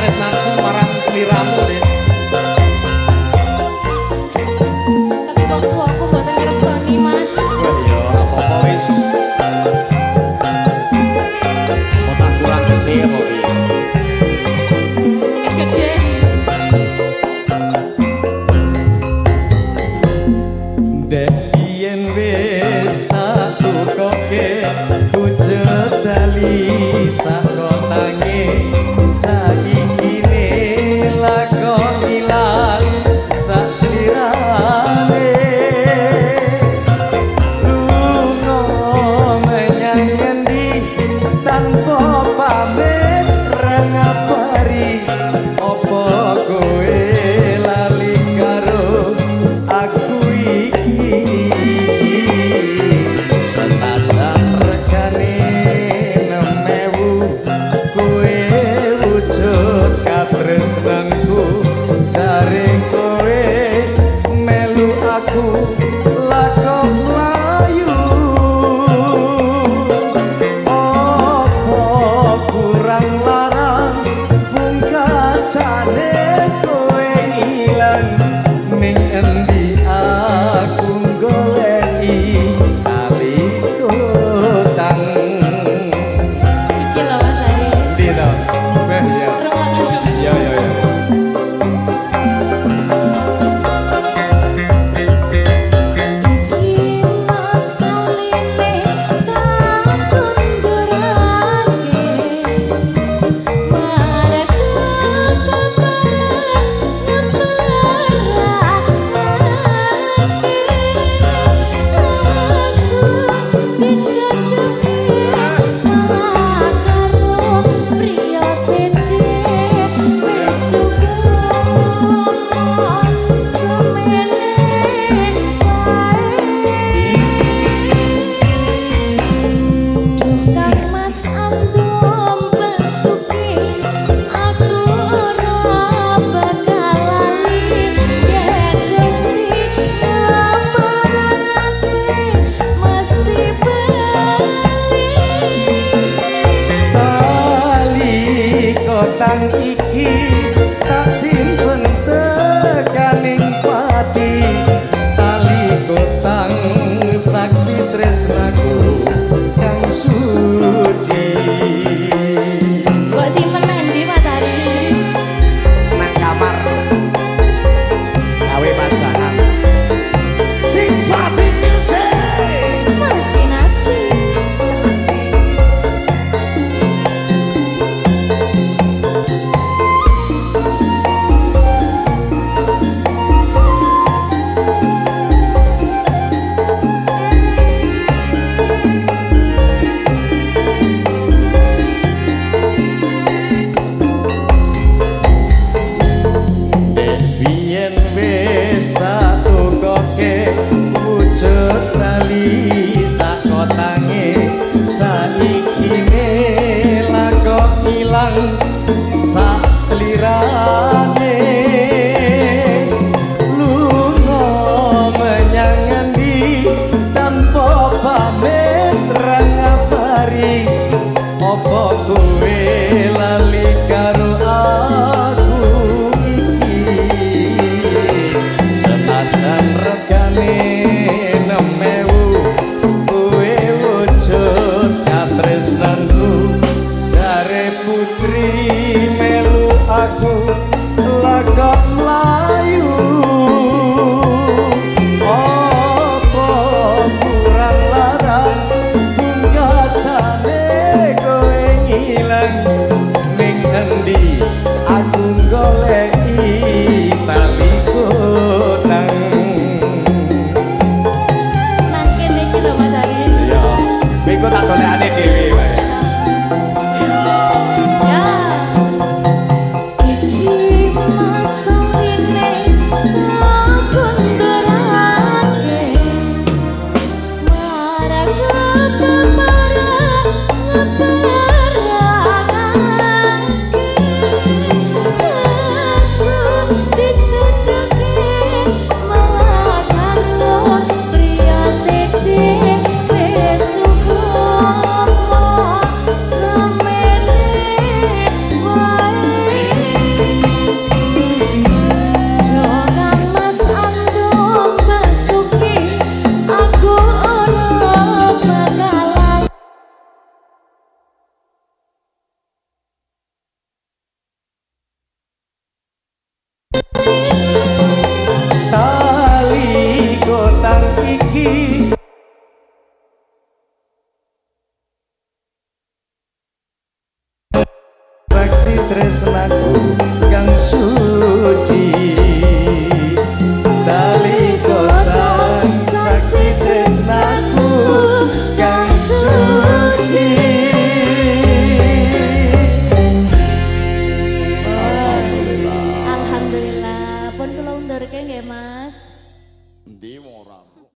tresnaku marang sliramu deh. Tapi waktu aku mboten ngrestoni Mas. Wah iya apa-apa wis. Otak kurang gede apa piye? Gede. Dek yen wis tak tukoke wujud dali sakotange saikine lakon ilang sak slirane lunga menyang ngendi tanpa pamit ra ngabari apa kowe lali karo aku iki senajan regane 6.000 kowe wujud katresnanku jare kowe melu aku lakon mlayu apa kurang larang pungkasane kowe ilang ning endi aku goleki tali kotang Iki lho Mas Aris. Ndi to? Wah iya. Rungokno. Iya iya iya. Iki masaline takon gorake marek keparan aku dijajuke malah karo priya siji wis cukup semene Duh Mas ambom besuki aku ora bakal lali yen Gusti ngamarake mesti bali tali kotang iki tak simpen tekaning pati tali kotang saksi tresnaku kang suci Kok simpen nanti Mas Aris? Nang kamar. Gawe pasangan. simpati music Martinasi biyen wis tak tukoke wujud tali sakotange saikine lakon ilang sak slirane lunga menyang ngendi tanpa pamit ra ngabari apa kowe lali karo aku iki senajan regane 6.000 kowe wujud katresnanku jare putri melu aku lakon mlayu apa kurang larang pungkasane kowe ngilang ning endi aku goleki tali kotang nang kene iki lho Mas Aris. Iya. Kowe iku tak golekane dhewe wae. Ya. Iki tresnaku kang suci talikotan saksi tresnaku kang suci. Alhamdulillah pun kula undurke nggih Mas. Endi ora